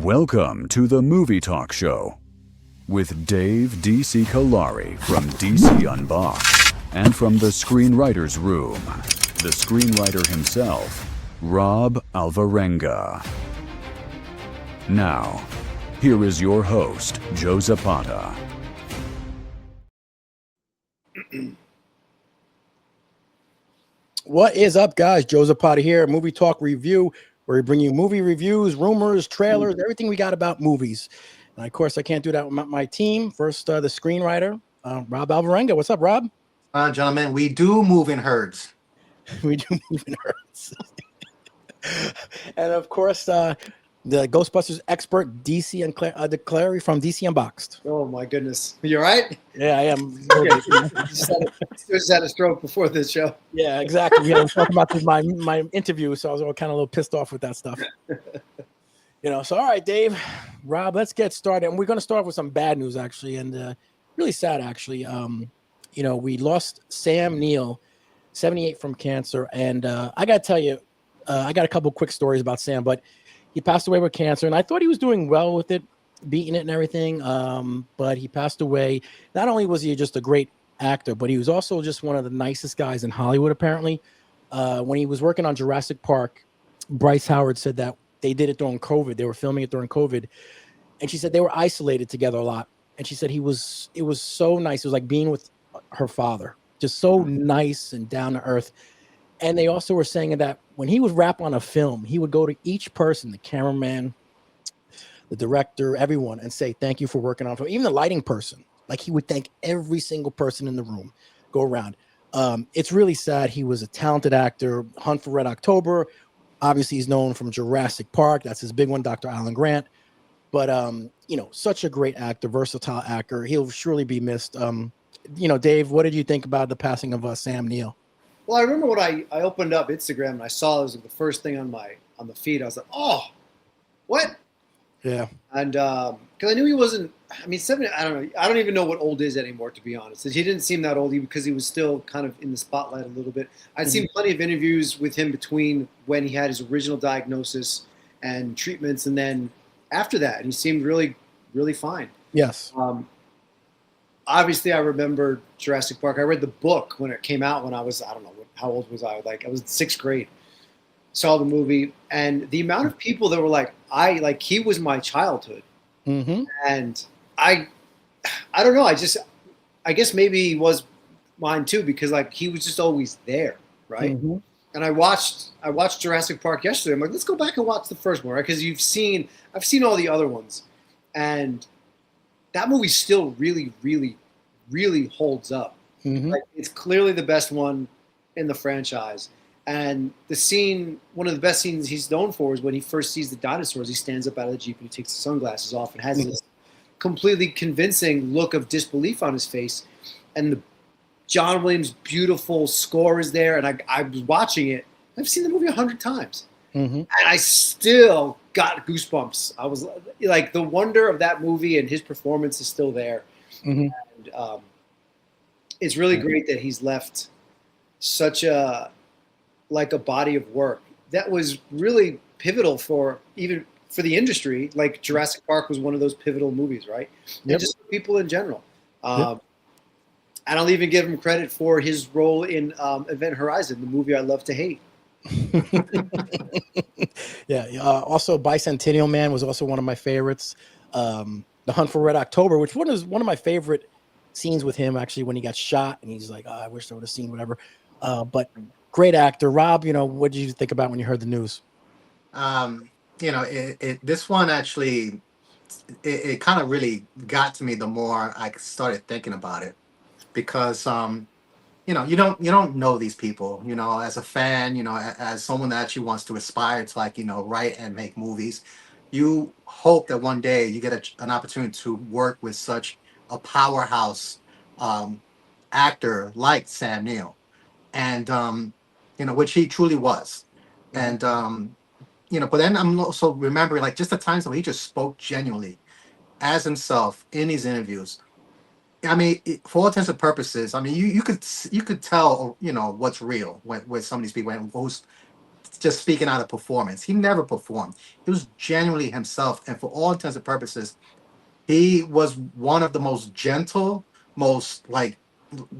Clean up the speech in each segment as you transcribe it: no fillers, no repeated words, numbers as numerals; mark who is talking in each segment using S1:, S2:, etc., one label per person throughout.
S1: Welcome to the Movie Talk Show with Dave D.C. Callari from DC Unboxed and from the Screenwriter's Room, the screenwriter himself, Rob Alvarenga. Now, here is your host, Joe Zapata.
S2: What is up, guys? Joe Zapata here, Movie Talk Review, where we bring you movie reviews, rumors, trailers, everything we got about movies. And of course, I can't do that with my team. First, the screenwriter, Rob Alvarenga. What's up, Rob?
S3: Gentlemen, we do move in herds.
S2: We do move in herds. And of course, the Ghostbusters expert, DC and Callari from DC Unboxed.
S4: Oh my goodness, you all right?
S2: Yeah, I am.
S4: Just had a stroke before this show.
S2: Yeah, exactly. Yeah, I was talking about my interview, so I was kind of a little pissed off with that stuff. So all right, Dave, Rob, let's get started. And we're going to start with some bad news, actually, and really sad, actually. We lost Sam Neill, 78 from cancer, and I got to tell you, I got a couple quick stories about Sam, but he passed away with cancer, and I thought he was doing well with it, beating it and everything. But he passed away. Not only was he just a great actor, but he was also just one of the nicest guys in Hollywood, apparently. When he was working on Jurassic Park, Bryce Howard said that they did it during COVID. They were filming it during COVID. And she said they were isolated together a lot. And she said it was so nice. It was like being with her father, just so nice and down to earth. And they also were saying that when he would wrap on a film, he would go to each person, the cameraman, the director, everyone, and say, thank you for working on film. Even the lighting person, like he would thank every single person in the room, go around. It's really sad. He was a talented actor. Hunt for Red October. Obviously, he's known from Jurassic Park. That's his big one, Dr. Alan Grant. But, such a great actor, versatile actor. He'll surely be missed. Dave, what did you think about the passing of Sam Neill?
S4: Well, I remember when I opened up Instagram and I saw it was the first thing on the feed. I was like, oh, what?
S2: Yeah.
S4: And because I knew he wasn't. I mean, 70. I don't know. I don't even know what old is anymore, to be honest. He didn't seem that old because he was still kind of in the spotlight a little bit. I'd seen plenty of interviews with him between when he had his original diagnosis and treatments, and then after that, and he seemed really, really fine.
S2: Yes.
S4: Obviously, I remember Jurassic Park. I read the book when it came out when I was, I don't know, how old was I? Like, I was in 6th grade. Saw the movie, and the amount of people that were like, he was my childhood.
S2: Mm-hmm.
S4: And I don't know. I guess maybe he was mine too, because like he was just always there, right?
S2: Mm-hmm.
S4: And I watched Jurassic Park yesterday. I'm like, let's go back and watch the first one, right? Because I've seen all the other ones, and that movie still really, really, really holds up.
S2: Mm-hmm.
S4: Like, it's clearly the best one in the franchise. And one of the best scenes he's known for is when he first sees the dinosaurs. He stands up out of the Jeep and he takes the sunglasses off and has this completely convincing look of disbelief on his face. And the John Williams' beautiful score is there. And I was watching it. I've seen the movie 100 times.
S2: Mm-hmm.
S4: And I still got goosebumps. I was like, the wonder of that movie and his performance is still there.
S2: Mm-hmm.
S4: And it's really great that he's left such a body of work that was really pivotal for the industry. Like Jurassic Park was one of those pivotal movies, right?
S2: Yep.
S4: And just for people in general.
S2: Yep.
S4: And I'll even give him credit for his role in Event Horizon, the movie I love to hate.
S2: Yeah. Also, Bicentennial Man was also one of my favorites. The Hunt for Red October, which one of my favorite scenes with him, actually, when he got shot and he's like, I wish I would have seen whatever. But great actor. Rob, what did you think about when you heard the news?
S3: This one actually, it kind of really got to me the more I started thinking about it, because you don't know these people, as a fan, as someone that actually wants to aspire to write and make movies. You hope that one day you get an opportunity to work with such a powerhouse actor like Sam Neill, and which he truly was. And but then I'm also remembering like just the times when he just spoke genuinely as himself in these interviews. I mean, for all intents and purposes, I mean, you could tell, what's real with some of these people and who's just speaking out of performance. He never performed. He was genuinely himself, and for all intents and purposes, he was one of the most gentle, most like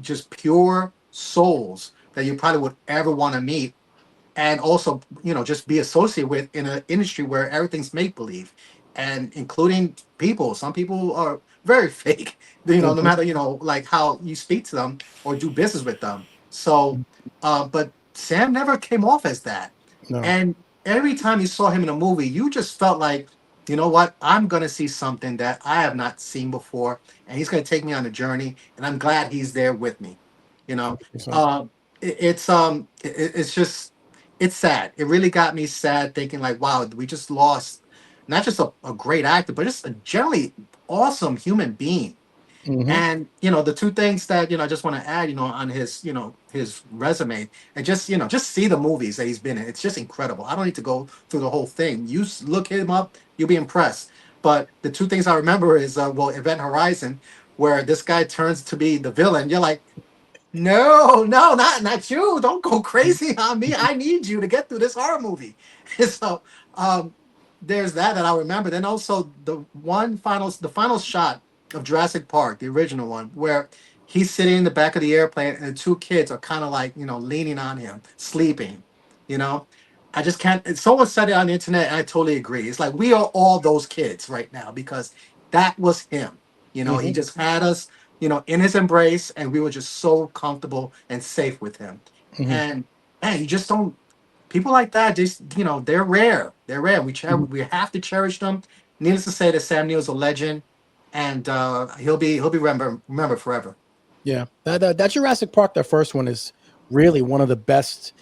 S3: just pure souls that you probably would ever want to meet, and also just be associated with in an industry where everything's make believe, and including people. Some people are very fake, no
S2: Mhm.
S3: matter like how you speak to them or do business with them. So, but Sam never came off as that,
S2: No.
S3: and every time you saw him in a movie, you just felt like, you know what, I'm gonna see something that I have not seen before, and he's gonna take me on a journey, and I'm glad he's there with me. You know,
S2: 100%.
S3: it's just it's sad. It really got me sad thinking like, wow, we just lost not just a great actor, but just a generally awesome human being.
S2: Mhm.
S3: And the two things that I just want to add, on his his resume, and just see the movies that he's been in. It's just incredible. I don't need to go through the whole thing. Look him up, you'll be impressed. But the two things I remember is well, Event Horizon, where this guy turns to be the villain. You're like, no, no, not you. Don't go crazy on me. I need you to get through this horror movie. So um, there's that I remember. Then also the final shot of Jurassic Park, the original one, where he's sitting in the back of the airplane and the two kids are kind of like leaning on him, sleeping. You know, I just can't. Someone said it on the internet, and I totally agree. It's like we are all those kids right now because that was him. He
S2: Mhm.
S3: just had us in his embrace, and we were just so comfortable and safe with him.
S2: Mhm.
S3: And man, you just don't. People like that, just they're rare. They're rare.
S2: Mhm.
S3: We have to cherish them. Needless to say, that Sam Neill's a legend, and he'll be remembered forever.
S2: Yeah, that Jurassic Park, that first one is really one of the best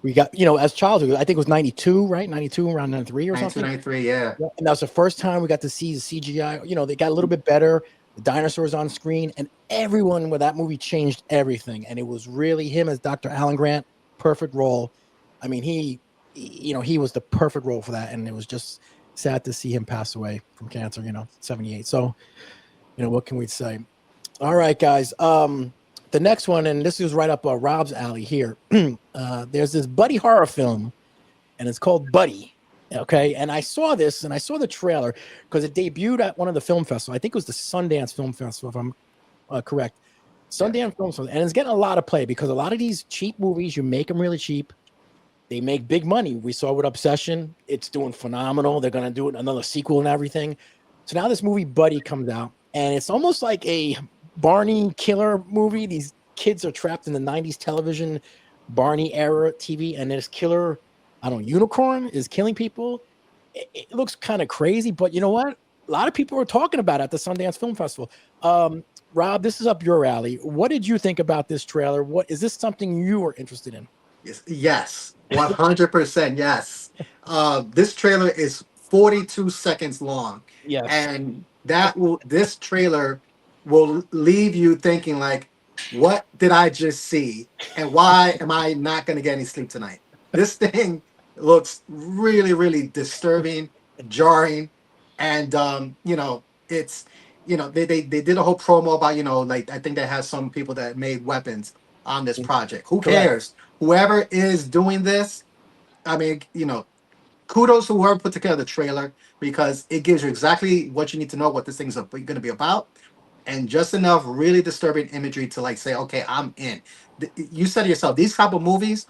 S2: we got. As childhood, I think it was 92, right? 92, around 93 or something.
S3: 1993, yeah.
S2: Yeah, and that was the first time we got to see the CGI. They got a little bit better. The dinosaurs on screen, and everyone with that movie changed everything. And it was really him as Dr. Alan Grant, perfect role. I mean, he was the perfect role for that, and it was just sad to see him pass away from cancer. 78. So, what can we say? All right, guys. The next one, and this is right up Rob's alley here. There's this buddy horror film, and it's called Buddy. Okay, and I saw this, and I saw the trailer because it debuted at one of the film festivals. I think it was the Sundance Film Festival, if I'm correct.
S3: Yeah.
S2: Sundance Film Festival, and it's getting a lot of play because a lot of these cheap movies, you make them really cheap. They make big money. We saw with Obsession, it's doing phenomenal. They're gonna do another sequel and everything. So now this movie Buddy comes out, and it's almost like a Barney killer movie. These kids are trapped in the 90s television Barney era TV, and this killer, I don't know, unicorn is killing people. It looks kind of crazy, but you know what? A lot of people were talking about it at the Sundance Film Festival. Rob, this is up your alley. What did you think about this trailer? What is this something you were interested in?
S3: Yes, 100% yes. This trailer is 42 seconds long,
S2: Yes.
S3: and this trailer will leave you thinking like, what did I just see, and why am I not going to get any sleep tonight? This thing looks really, really disturbing, jarring, and it's they did a whole promo about like I think they have some people that made weapons on this project. Who
S2: Correct.
S3: cares? Whoever is doing this, I mean, kudos to whoever put together the trailer because it gives you exactly what you need to know what this thing's going to be about, and just enough really disturbing imagery to like say, okay, I'm in. You said it yourself, these type of movies,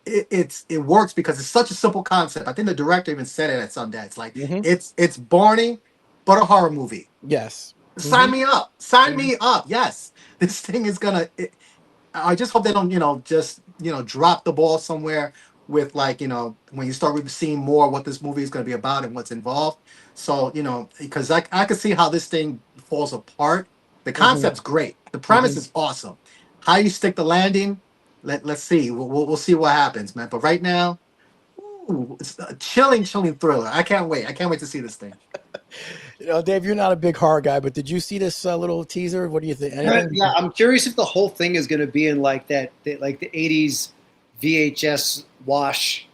S3: it works because it's such a simple concept. I think the director even said it at Sundance. Like
S2: Hmm.
S3: it's Barney, but a horror movie.
S2: Yes.
S3: Sign
S2: Hmm.
S3: me up. Sign
S2: Hmm.
S3: me up. Yes, this thing is gonna. I just hope they don't, just drop the ball somewhere with like, when you start seeing more what this movie is going to be about and what's involved. So, because I could see how this thing falls apart. The
S2: Hmm.
S3: concept's great. The premise
S2: Hmm.
S3: is awesome. How you stick the landing, let's see. We'll see what happens, man. But right now, ooh, it's a chilling, chilling thriller. I can't wait. I can't wait to see this thing.
S2: Dave, you're not a big horror guy, but did you see this little teaser? What do you think? Anything?
S4: Yeah, I'm curious if the whole thing is going to be in like like the '80s VHS wash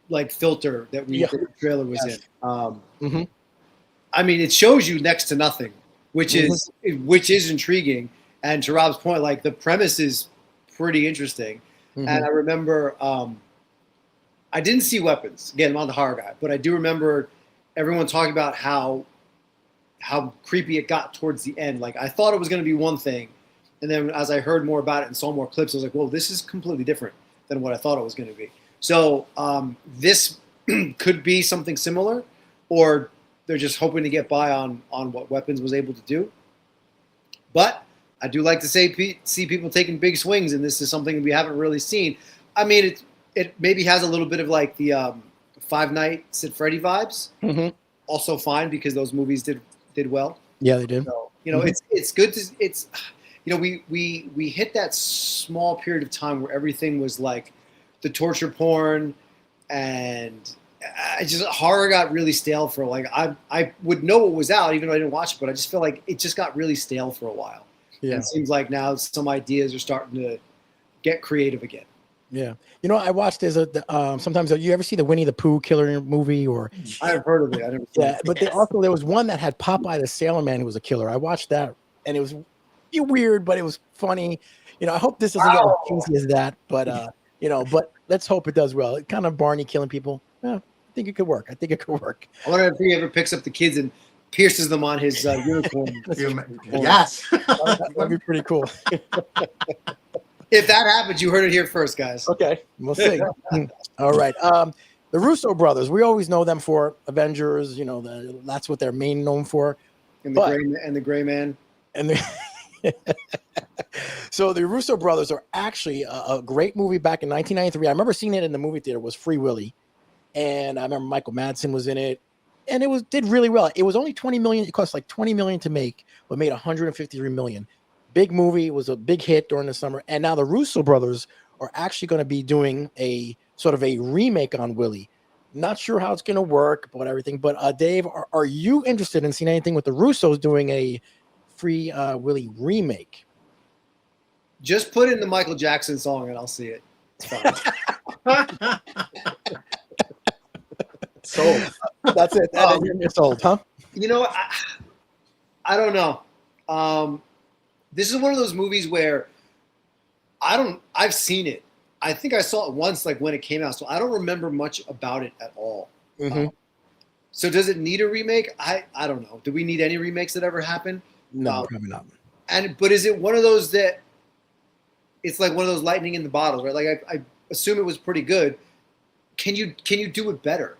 S4: like filter that
S2: Yeah.
S4: the trailer was
S2: Yes.
S4: in.
S2: Hmm.
S4: I mean, it shows you next to nothing, which
S2: Mhm.
S4: is intriguing. And to Rob's point, like the premise is pretty interesting.
S2: Hmm.
S4: And I remember I didn't see Weapons. Again, I'm not the horror guy, but I do remember everyone talking about how creepy it got towards the end. Like I thought it was going to be one thing, and then as I heard more about it and saw more clips, I was like, "Whoa, this is completely different than what I thought it was going to be." So this could be something similar, or they're just hoping to get by on what Weapons was able to do. But I do like to see people taking big swings, and this is something we haven't really seen. I mean, it maybe has a little bit of like the Five Nights at Freddy vibes.
S2: Mm-hmm.
S4: Also fine because those movies did well.
S2: Yeah, they did.
S4: So, it's good to we hit that small period of time where everything was like the torture porn, and horror got really stale for like I would know what was out even though I didn't watch it, but I just feel like it just got really stale for a while.
S2: Yeah,
S4: and it seems like now some ideas are starting to get creative again.
S2: Yeah, I watched sometimes you ever see the Winnie the Pooh killer movie or
S4: I've heard of it. I never seen it.
S2: but there was one that had Popeye the Sailor Man who was a killer. I watched that and it was weird, but it was funny. I hope this doesn't get as cheesy as that, but but let's hope it does well. It kind of Barney killing people. Yeah, I think it could work.
S4: I wonder if he ever picks up the kids and pierces them on his unicorn.
S3: Yes,
S2: that'd be pretty cool.
S4: If that happens, you heard it here first, guys.
S2: Okay, we'll see. All right. The Russo brothers, we always know them for Avengers. That's what they're main known for.
S4: And the Gray Man.
S2: So the Russo brothers are actually a great movie back in 1993. I remember seeing it in the movie theater. Was Free Willy, and I remember Michael Madsen was in it, and it did really well. It was only $20 million. It cost like $20 million to make, but made $153 million. Big movie. It was a big hit during the summer, and now the Russo brothers are actually going to be doing a sort of a remake on Willy. Not sure how it's going to work, but everything. But Dave, are you interested in seeing anything with the Russos doing a Free Willy remake?
S4: Just put in the Michael Jackson song and I'll see it. It's fine.
S2: Sold. That's it. You're sold, huh?
S4: I don't know. This is one of those movies where I've seen it. I think I saw it once, like when it came out, so I don't remember much about it at all.
S2: Mm-hmm.
S4: So does it need a remake? I don't know. Do we need any remakes that ever happen?
S2: No, probably not.
S4: But is it one of those that it's like one of those lightning in the bottles, right? Like I assume it was pretty good. Can you do it better?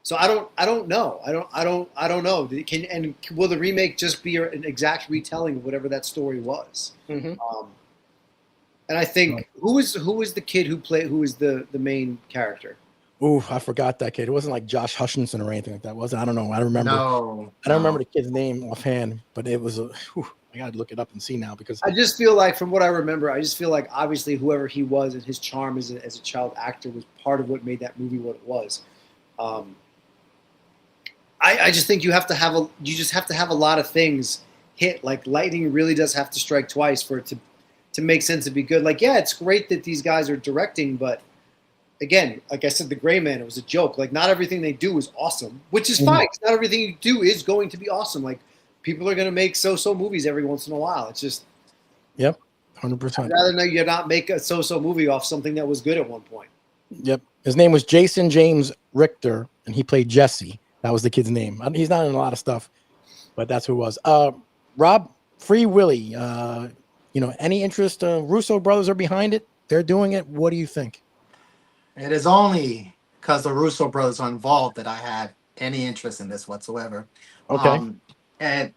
S4: So I don't know. I don't know. Will the remake just be an exact retelling of whatever that story was?
S2: Mm-hmm.
S4: And I think who was the kid who was the main character?
S2: Ooh, I forgot that kid. It wasn't like Josh Hutchinson or anything like that, was it? I don't know. I don't remember. I don't remember the kid's name offhand, but it was I got to look it up and see now because
S4: I just feel like from what I remember, obviously whoever he was and his charm as a child actor was part of what made that movie what it was. I just think you just have to have a lot of things hit. Like lightning really does have to strike twice for it to make sense to be good. Like, yeah, it's great that these guys are directing, but again, like I said, The Gray Man, it was a joke. Like not everything they do is awesome, which is fine. Not everything you do is going to be awesome. Like people are going to make so-so movies every once in a while. It's just,
S2: yep, 100%.
S4: I'd rather know you not make a so-so movie off something that was good at one point.
S2: Yep. His name was Jason James Richter, and he played Jesse. That was the kid's name. He's not in a lot of stuff, but that's who it was. Rob, Free Willy, any interest? Russo brothers are behind it. They're doing it. What do you think?
S3: It is only because the Russo brothers are involved that I had any interest in this whatsoever.
S2: Okay.
S3: And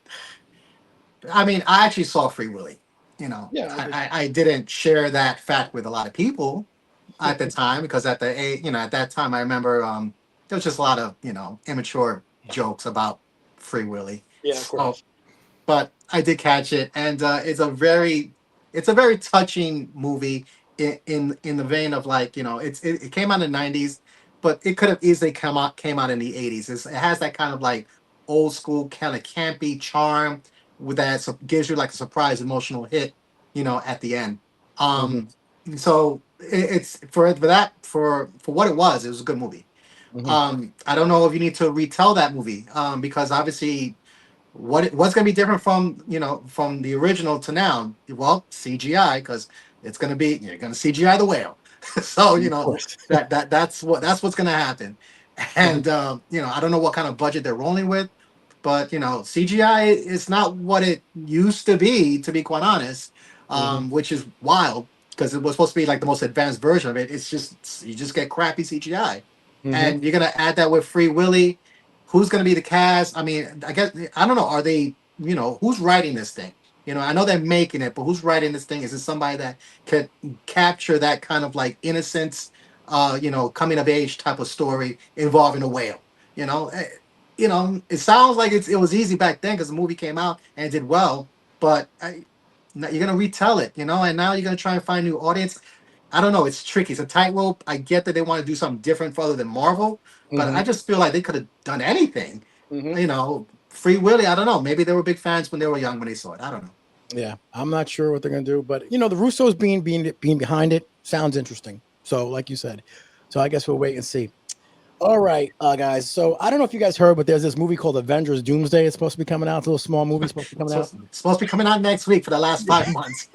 S3: I mean, I actually saw Free Willy.
S2: Yeah,
S3: I didn't share that fact with a lot of people at the time because at that time I remember there was just a lot of immature jokes about Free Willy.
S2: Yeah, of course.
S3: But I did catch it, and it's a very touching movie in the vein of like it came out in the 90s, but it could have easily came out in the 80s. It has that kind of like old school kind of campy charm with that gives you like a surprise emotional hit at the end. So it's for what it was a good movie. I don't know if you need to retell that movie because obviously what's going to be different from the original to now? Well, CGI, because you're going to CGI the whale. So
S2: Of course.
S3: that's what's gonna happen. And I don't know what kind of budget they're rolling with, but CGI is not what it used to be quite honest,
S2: Mhm.
S3: which is wild because it was supposed to be like the most advanced version of it. It's just you just get crappy CGI,
S2: Mhm.
S3: and you're gonna add that with Free Willy. Who's gonna be the cast? I mean, I guess I don't know. Are they? Who's writing this thing? I know they're making it, but who's writing this thing? Is it somebody that could capture that kind of like innocence, coming of age type of story involving a whale? You know, eh, it sounds like it was easy back then because the movie came out and did well, but now you're gonna retell it, and now you're gonna try and find a new audience. I don't know. It's tricky. It's a tightrope. I get that they want to do something different for other than Marvel, but I
S2: Mhm.
S3: just feel like they could have done anything.
S2: Mhm.
S3: Free Willy. I don't know. Maybe they were big fans when they were young when they saw it. I don't know.
S2: Yeah, I'm not sure what they're gonna do, but the Russos being behind it sounds interesting. So, like you said, so I guess we'll wait and see. All right, guys. So I don't know if you guys heard, but there's this movie called Avengers Doomsday. It's supposed to be coming out. It's a little small movie supposed to be coming
S3: So
S2: out.
S3: it's supposed to be coming out next week for the last 5 months.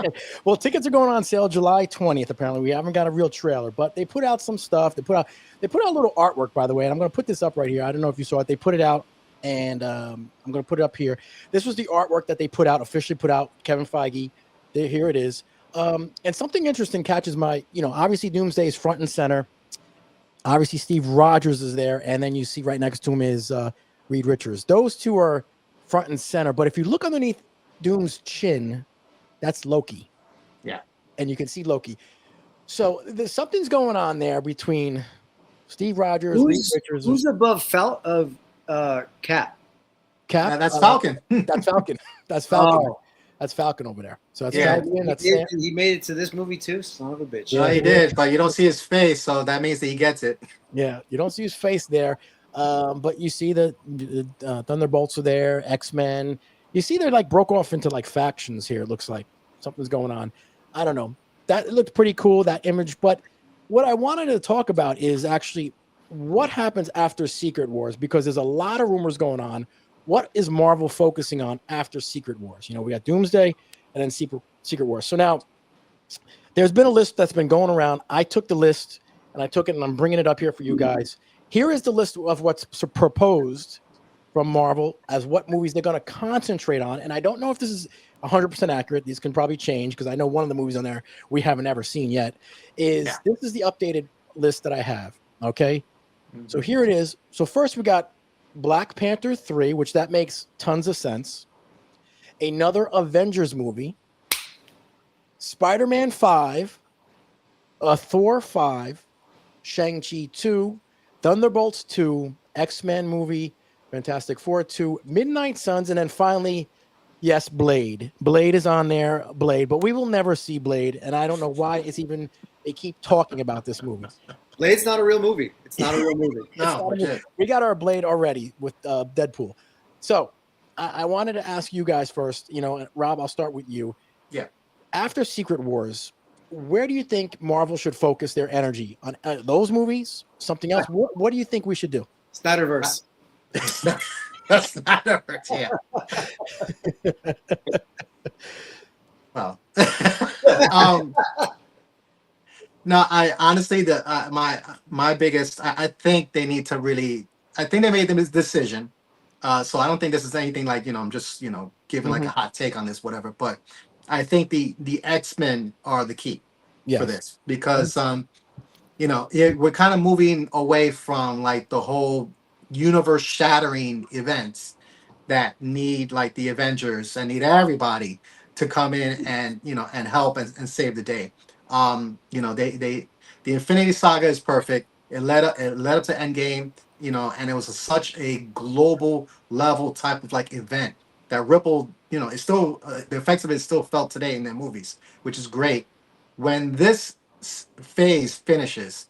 S2: Well, tickets are going on sale July 20th. Apparently, we haven't got a real trailer, but they put out some stuff. They put out a little artwork, by the way, and I'm going to put this up right here. I don't know if you saw it. They put it out, and I'm going to put it up here. This was the artwork that they put out, officially put out. Kevin Feige. Here it is. And something interesting catches my, obviously Doomsday is front and center. Obviously, Steve Rogers is there, and then you see right next to him is Reed Richards. Those two are front and center. But if you look underneath Doom's chin, that's Loki,
S3: Yeah.
S2: and you can see Loki. So there's something's going on there between Steve Rogers, Reed Richards,
S4: Who's above Felt of Cap?
S2: Cap.
S3: That's Falcon.
S2: That's Falcon. That's Falcon.
S4: Oh.
S2: That's Falcon over there. So that's
S3: Yeah.
S2: Falcon. That's
S4: He made it to this movie too. Son of a bitch.
S3: No,
S2: Yeah.
S3: he did, but you don't see his face, so that means that he gets it.
S2: Yeah, you don't see his face there, but you see the Thunderbolts are there, X-Men. You see they're like broke off into like factions here. It looks like something's going on. I don't know. That looked pretty cool, that image. But what I wanted to talk about is actually what happens after Secret Wars, because there's a lot of rumors going on. What is Marvel focusing on after Secret Wars? We got Doomsday and then Secret Wars. So now there's been a list that's been going around. I took the list and I took it and I'm bringing it up here for you guys. Here is the list of what's proposed from Marvel as what movies they're going to concentrate on. And I don't know if this is 100% accurate. These can probably change because I know one of the movies on there we haven't ever seen yet This is the updated list that I have. Okay. So here it is. So first we got Black Panther 3, which that makes tons of sense. Another Avengers movie, Spider-Man 5, Thor 5, Shang-Chi 2, Thunderbolts 2, X-Men movie, Fantastic Four 2, Midnight Suns, and then finally, yes, Blade. Blade is on there, Blade, but we will never see Blade, and I don't know why they keep talking about this movie.
S4: Blade's not a real movie. It's not a real movie.
S3: No,
S2: We got our Blade already with Deadpool. So I wanted to ask you guys first, Rob, I'll start with you.
S3: Yeah.
S2: After Secret Wars, where do you think Marvel should focus their energy on? Those movies? Something else? What do you think we should do?
S4: Snyderverse.
S3: That's not a yeah. Well, no, I honestly, my biggest, I think they need to really, I think they made this decision. So I don't think this is anything like, I'm just, giving like a hot take on this, whatever. But I think the X-Men are the key for this because, we're kind of moving away from like the whole universe shattering events that need like the Avengers and need everybody to come in and and help and save the day. They the Infinity Saga is perfect. It led up to Endgame, and it was such a global level type of like event that rippled. It's still the effects of it is still felt today in their movies, which is great. When this phase finishes,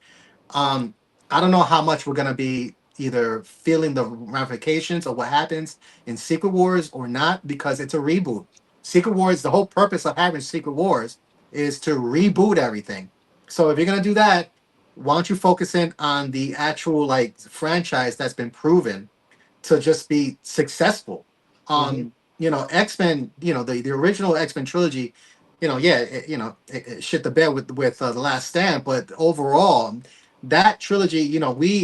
S3: um, I don't know how much we're gonna be either feeling the ramifications of what happens in Secret Wars or not, because it's a reboot. Secret Wars, the whole purpose of having Secret Wars is to reboot everything. So if you're gonna do that, why don't you focus in on the actual like franchise that's been proven to just be successful? X-Men, the original X-Men trilogy it shit the bed with the Last Stand, but overall, that trilogy,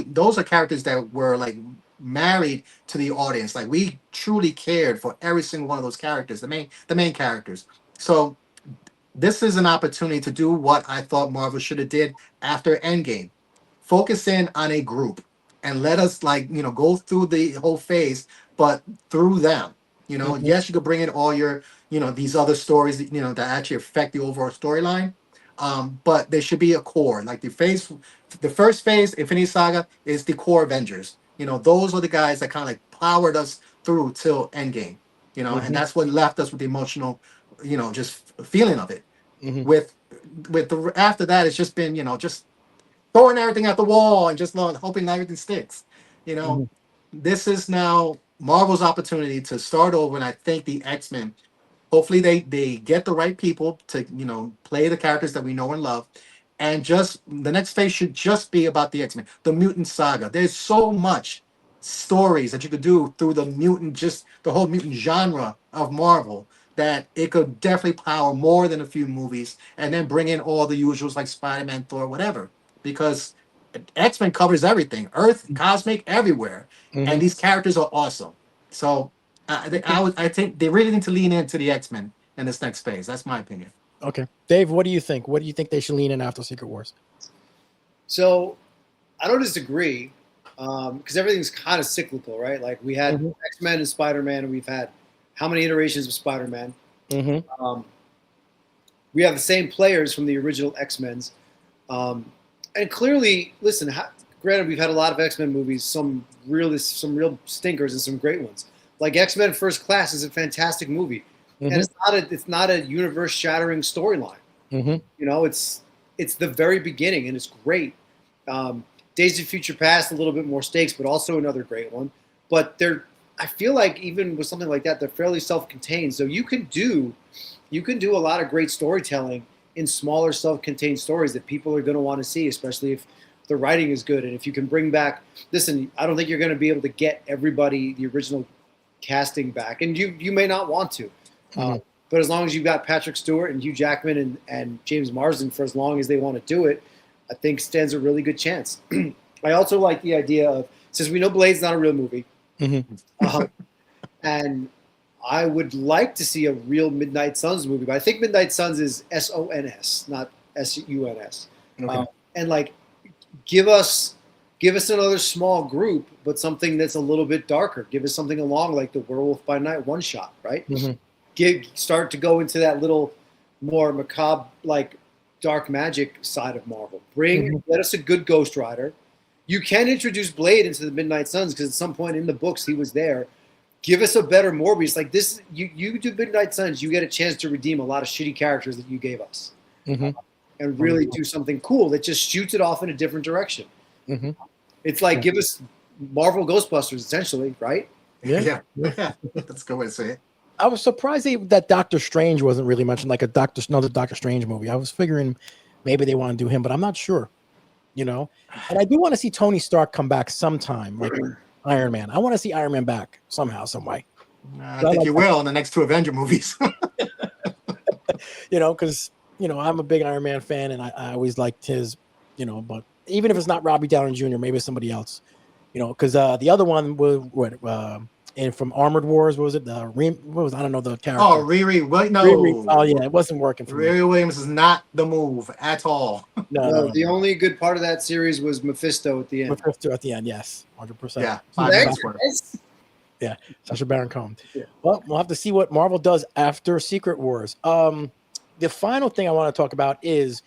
S3: those are characters that were like married to the audience. Like we truly cared for every single one of those characters, the main characters. So this is an opportunity to do what I thought Marvel should have did after Endgame. Focus in on a group and let us go through the whole phase, but through them. Yes, you could bring in all your, these other stories, that actually affect the overall storyline. But there should be a core. Like the first phase, Infinity Saga, is the core Avengers. Those were the guys that kind of like powered us through till Endgame. And that's what left us with the emotional, just feeling of it. With the after that, it's just been just throwing everything at the wall and just hoping everything sticks. This is now Marvel's opportunity to start over, and I think the X-Men, hopefully they get the right people to play the characters that we know and love, and just the next phase should just be about the X-Men, the mutant saga. There's so much stories that you could do through just the whole mutant genre of Marvel, that it could definitely power more than a few movies, and then bring in all the usuals like Spider-Man, Thor, whatever, because X-Men covers everything, Earth, cosmic, everywhere, and these characters are awesome. So I think they really need to lean into the X-Men in this next phase. That's my opinion.
S2: Okay, Dave, what do you think? What do you think they should lean in after Secret Wars?
S4: So I don't disagree, because everything's kind of cyclical, right? Like we had X-Men and Spider-Man, and we've had how many iterations of Spider-Man? We have the same players from the original X-Men's. And clearly, listen, granted, we've had a lot of X-Men movies, some real stinkers and some great ones. Like X-Men First Class is a fantastic movie. And it's not a universe-shattering storyline. It's the very beginning, and it's great. Days of Future Past, a little bit more stakes, but also another great one. But I feel like even with something like that, they're fairly self-contained. So you can do a lot of great storytelling in smaller self-contained stories that people are going to want to see, especially if the writing is good. And if you can bring back, listen, I don't think you're going to be able to get everybody, the original casting back, and you may not want to. But as long as you've got Patrick Stewart and Hugh Jackman and James Marsden for as long as they want to do it, I think stands a really good chance. I also like the idea of, since we know Blade's not a real movie, and I would like to see a real Midnight Suns movie, but I think Midnight Suns is SONS, not SUNS. And like, give us another small group, but something that's a little bit darker. Give us something along like the Werewolf by Night one shot, right? Start to go into that little more macabre, like dark magic side of Marvel. Let us a good Ghost Rider. You can introduce Blade into the Midnight Suns because at some point in the books he was there. Give us a better Morbius. Like this, you do Midnight Suns, you get a chance to redeem a lot of shitty characters that you gave us. And really do something cool that just shoots it off in a different direction. It's like, give us Marvel Ghostbusters, essentially, right?
S3: Yeah. That's a good way to say it.
S2: I was surprised that Doctor Strange wasn't really mentioned, like another Doctor Strange movie. I was figuring maybe they want to do him, but I'm not sure. And I do want to see Tony Stark come back sometime, like Iron Man. I want to see Iron Man back somehow, some way.
S3: I think he will in the next two Avenger movies.
S2: Because I'm a big Iron Man fan, and I always liked his, but even if it's not Robbie Downey Jr., maybe it's somebody else, because the other one was and from Armored Wars, what was it? I don't know the character.
S3: Oh, Riri. Wait, no.
S2: Oh, yeah, it wasn't working for me.
S3: Riri Williams is not the move at all.
S4: No, the only good part of that series was Mephisto at the end.
S2: Mephisto at the end, yes, 100%.
S3: Yeah,
S2: yeah, Sacha Baron Cohen. Yeah. Well, we'll have to see what Marvel does after Secret Wars. The final thing I want to talk about is,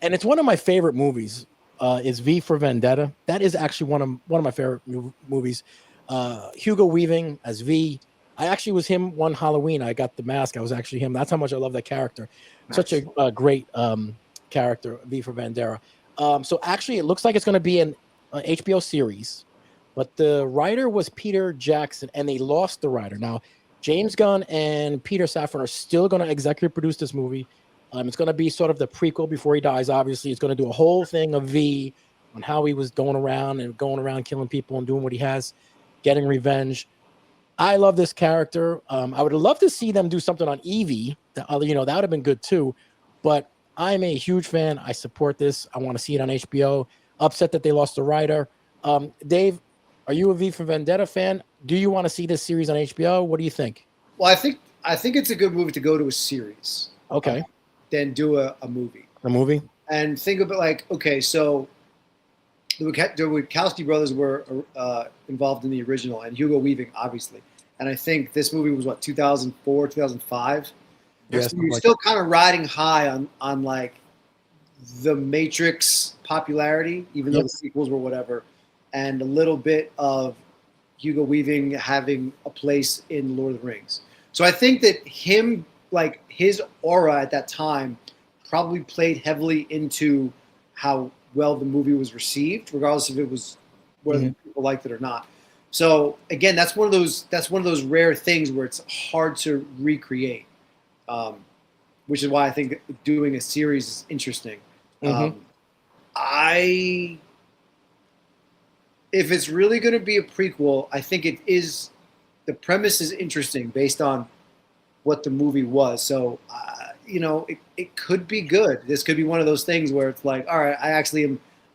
S2: and it's one of my favorite movies, is V for Vendetta. That is actually one of my favorite movies. Hugo Weaving as V. I actually was him one Halloween. I got the mask. I was actually him. That's how much I love that character. Nice. Such a great character, V for Vendetta. So actually, it looks like it's going to be an HBO series, but the writer was Peter Jackson, and they lost the writer. Now, James Gunn and Peter Safran are still going to executive produce this movie. It's going to be sort of the prequel before he dies. Obviously, it's going to do a whole thing of V on how he was going around killing people and doing what he has, getting revenge. I love this character. I would love to see them do something on Evie. That would have been good too. But I'm a huge fan. I support this. I want to see it on HBO. Upset that they lost the writer. Dave, are you a V for Vendetta fan? Do you want to see this series on HBO? What do you think?
S4: Well, I think it's a good movie to go to a series.
S2: Okay.
S4: Than do a movie.
S2: A movie?
S4: And think of it like, okay, so the Wachowski brothers were involved in the original, and Hugo Weaving, obviously. And I think this movie was, 2004, 2005?
S2: Yes.
S4: So you're still kind of riding high on like the Matrix popularity, even though the sequels were whatever, and a little bit of Hugo Weaving having a place in Lord of the Rings. So I think that him, like his aura at that time, probably played heavily into how well the movie was received, regardless if it was whether people liked it or not. So again, that's one of those rare things where it's hard to recreate, which is why I think doing a series is interesting. If it's really going to be a prequel, I think it is. The premise is interesting based on what the movie was. So, it could be good. This could be one of those things where it's like, all right,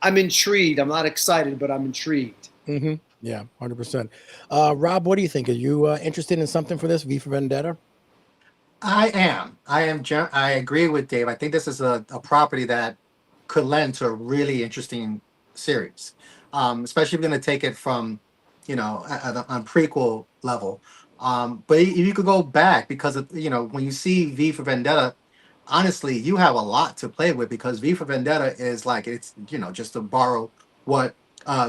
S4: I'm intrigued. I'm not excited, but I'm intrigued.
S2: Yeah, 100%. Rob, what do you think? Are you interested in something for this, V for Vendetta?
S3: I am. I agree with Dave. I think this is a property that could lend to a really interesting series, especially if you're going to take it from, on prequel level. But if you could go back, because when you see V for Vendetta, honestly, you have a lot to play with, because V for Vendetta is like, it's just to borrow what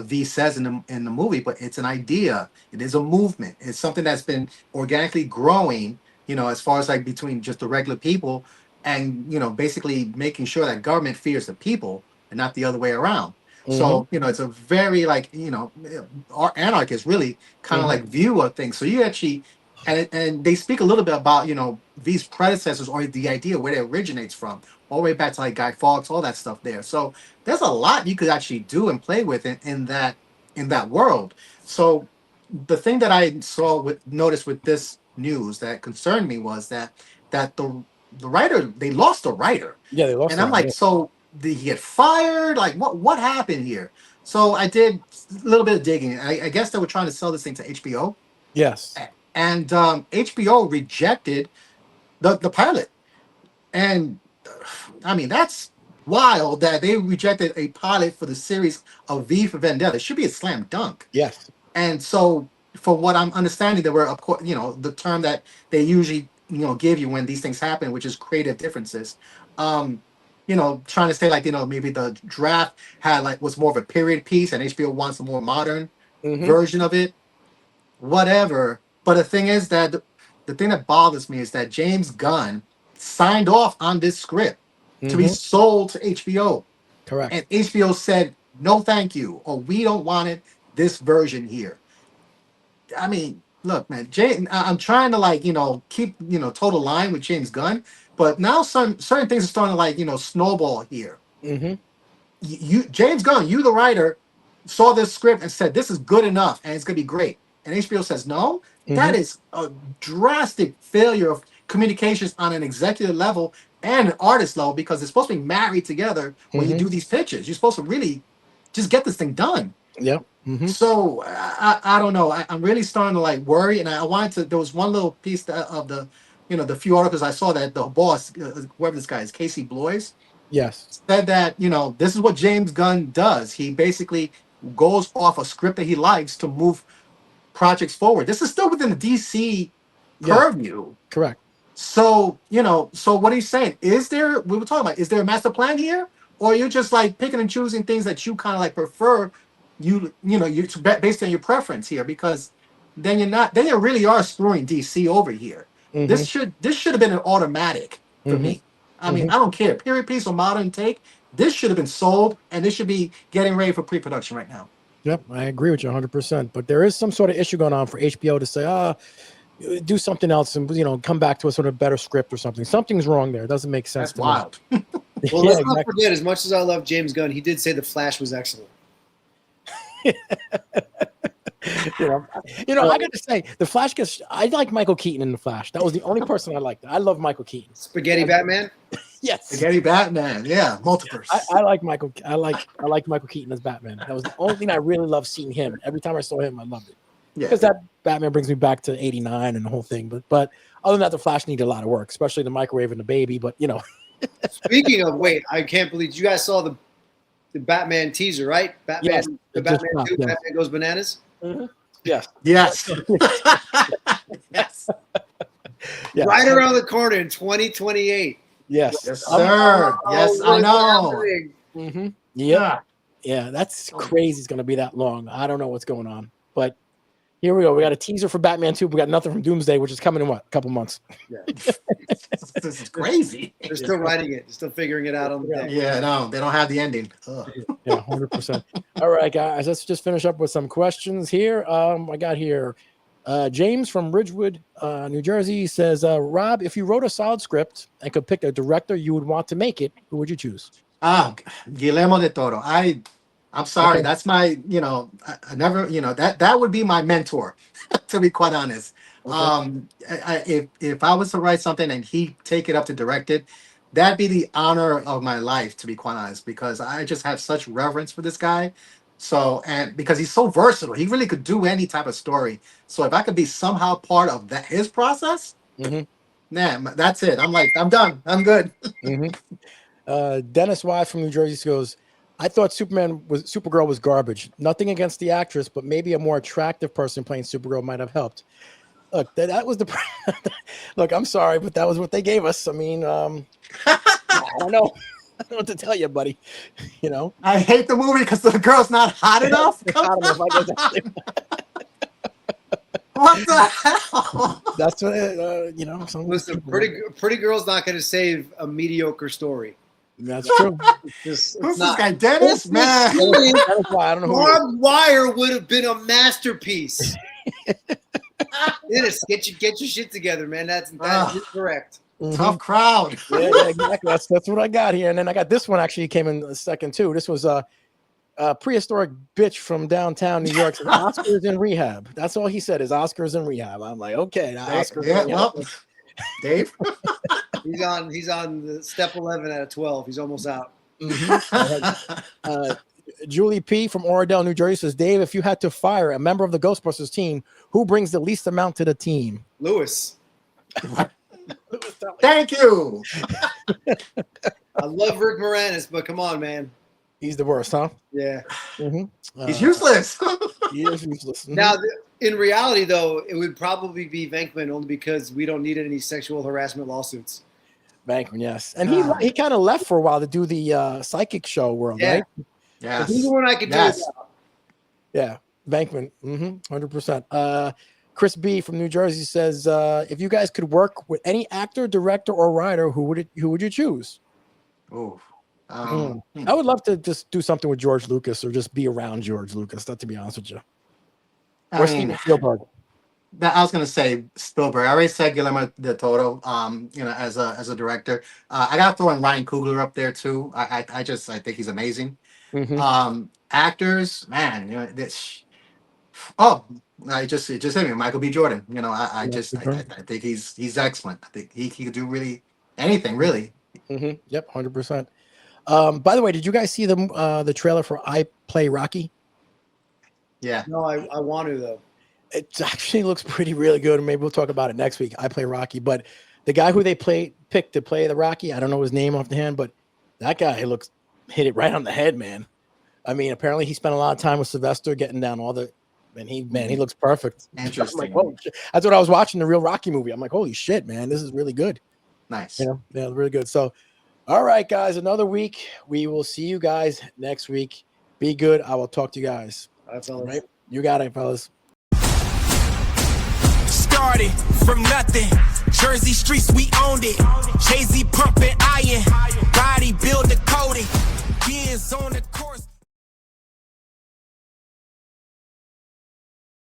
S3: V says in the movie, but it's an idea. It is a movement. It's something that's been organically growing, as far as like between just the regular people, and basically making sure that government fears the people and not the other way around. So it's a very anarchist really kind of like view of things. So you actually and they speak a little bit about these predecessors, or the idea where it originates from, all the way back to like Guy Fawkes, all that stuff there. So there's a lot you could actually do and play with in that world. So the thing that I noticed with this news that concerned me was that the writer, they lost the writer.
S2: Yeah, they lost.
S3: And I'm like, so did he get fired? Like, what happened here? So I did a little bit of digging. I guess they were trying to sell this thing to HBO.
S2: Yes.
S3: And HBO rejected the pilot. And I mean, that's wild that they rejected a pilot for the series of V for Vendetta. It should be a slam dunk.
S2: Yes.
S3: And so, for what I'm understanding, there were, of course, the term that they usually, give you when these things happen, which is creative differences. Trying to say like, maybe the draft was more of a period piece, and HBO wants a more modern version of it. Whatever. But the thing is that the thing that bothers me is that James Gunn signed off on this script to be sold to HBO.
S2: Correct.
S3: And HBO said, no, thank you, or we don't want it this version here. I mean, look, man, I'm trying to keep total line with James Gunn, but now certain things are starting to snowball here. You James Gunn, you the writer, saw this script and said this is good enough and it's gonna be great, and HBO says no. That is a drastic failure of communications on an executive level and an artist level, because they're supposed to be married together when you do these pitches. You're supposed to really just get this thing done.
S2: Yep.
S3: So I don't know. I'm really starting to worry, and I wanted to. There was one little piece of the, the few articles I saw that the boss, whoever this guy is, Casey Bloys, said that this is what James Gunn does. He basically goes off a script that he likes to move projects forward. This is still within the DC purview.
S2: Correct.
S3: So so what are you saying? Is there? We were talking about. Is there a master plan here, or you're just picking and choosing things that you kind of prefer? You're based on your preference here, because then you really are screwing DC over here. This should have been an automatic for me. I mean, I don't care, period piece or modern take. This should have been sold, and this should be getting ready for pre-production right now.
S2: Yep, I agree with you 100%. But there is some sort of issue going on for HBO to say, do something else and come back to a sort of better script or something. Something's wrong there. It doesn't make sense.
S3: That's wild.
S4: Well, let's not forget, as much as I love James Gunn, he did say The Flash was excellent.
S2: I got to say, the Flash gets. I like Michael Keaton in the Flash. That was the only person I liked. I love Michael Keaton.
S4: Spaghetti Batman.
S2: Yes,
S3: Spaghetti Batman. Yeah, multiverse.
S2: I like Michael. I like Michael Keaton as Batman. That was the only thing I really loved seeing him. Every time I saw him, I loved it.
S3: Yeah.
S2: Because that Batman brings me back to '89 and the whole thing. But other than that, the Flash needed a lot of work, especially the microwave and the baby. But
S4: Speaking of, wait, I can't believe you guys saw the Batman teaser, right? Batman,
S2: Yes,
S4: the
S2: it just
S4: Batman
S2: dropped,
S4: 2,
S2: yes.
S4: Batman Goes Bananas.
S2: Mm-hmm. Yes.
S3: Yes. Yes.
S2: Yeah.
S4: Right around the corner in 2028.
S2: Yes.
S3: Yes, sir. Yes, I know.
S2: Mm-hmm.
S3: Yeah.
S2: Yeah, that's crazy. It's going to be that long. I don't know what's going on, but here we go. We got a teaser for Batman 2. We got nothing from Doomsday, which is coming in a couple months.
S4: Yeah.
S3: This is crazy.
S4: They're still writing it. They're still figuring it out on the day.
S3: Yeah, no, they don't have the ending. Ugh.
S2: Yeah, 100%. All right, guys, let's just finish up with some questions here. I got here James from Ridgewood, New Jersey says, Rob, if you wrote a solid script and could pick a director you would want to make it, who would you choose?
S3: Guillermo del Toro. I'm sorry.
S2: Okay.
S3: That's my, I never, that would be my mentor, to be quite honest.
S2: Okay.
S3: If I was to write something and he take it up to direct it, that'd be the honor of my life, to be quite honest, because I just have such reverence for this guy. So, and because he's so versatile, he really could do any type of story. So if I could be somehow part of his process, man, that's it. I'm done. I'm good.
S2: Dennis Y from New Jersey goes, I thought Supergirl was garbage. Nothing against the actress, but maybe a more attractive person playing Supergirl might have helped. Look, that was the look. I'm sorry, but that was what they gave us. I mean, I don't know. I don't know what to tell you, buddy.
S3: I hate the movie because the girl's not hot enough. What the hell?
S2: That's what
S4: Listen, pretty girl's not going to save a mediocre story.
S2: That's true.
S3: Who's this guy, Dennis? Man,
S2: That's why I don't know.
S4: Barbed Wire would have been a masterpiece. Dennis, get your shit together, man. That's correct.
S3: Tough crowd.
S2: Yeah, exactly. That's what I got here, and then I got this one. Actually, came in a second too. This was a prehistoric bitch from downtown New York. Said, Oscars in rehab. That's all he said is Oscars in rehab. I'm like, okay, Oscars.
S3: Yeah, well, Dave.
S4: He's on the step 11 out of 12. He's almost out.
S2: Julie P from Oradell, New Jersey says, Dave, if you had to fire a member of the Ghostbusters team, who brings the least amount to the team?
S4: Lewis.
S3: Thank you.
S4: I love Rick Moranis, but come on, man.
S2: He's the worst, huh?
S4: Yeah.
S3: He's useless.
S2: He is useless.
S4: Now, in reality, though, it would probably be Venkman only because we don't need any sexual harassment lawsuits.
S2: Venkman, yes. And he kind of left for a while to do the psychic show world, right?
S3: Yeah.
S4: He's the one I could do it without.
S2: Yeah. Venkman. 100%. Chris B from New Jersey says, if you guys could work with any actor, director, or writer, who would you choose?
S3: Oh.
S2: I would love to just do something with George Lucas or just be around George Lucas, to be honest with you. Or Steven Spielberg.
S3: I was gonna say Spielberg. I already said Guillermo del Toro. As a director, I gotta throw in Ryan Coogler up there too. I think he's amazing. Actors, man, it just hit me. Michael B. Jordan. I think he's excellent. I think he could do really anything, really.
S2: Yep, 100%. By the way, did you guys see the trailer for I Play Rocky?
S3: Yeah.
S4: No, I want to though.
S2: It actually looks really good. Maybe we'll talk about it next week. I Play Rocky, but the guy who they picked to play the Rocky, I don't know his name off the hand, but that guy hit it right on the head, man. I mean, apparently he spent a lot of time with Sylvester getting down all the, and he looks perfect.
S3: Interesting.
S2: I'm like, holy shit. That's what I was watching, the real Rocky movie. I'm like, holy shit, man, this is really good.
S3: Nice.
S2: Yeah, really good. So, all right, guys, another week. We will see you guys next week. Be good. I will talk to you guys.
S4: That's all
S2: right. You got it, fellas.
S5: Started from nothing. Jersey streets, we owned it. JZ pumping iron.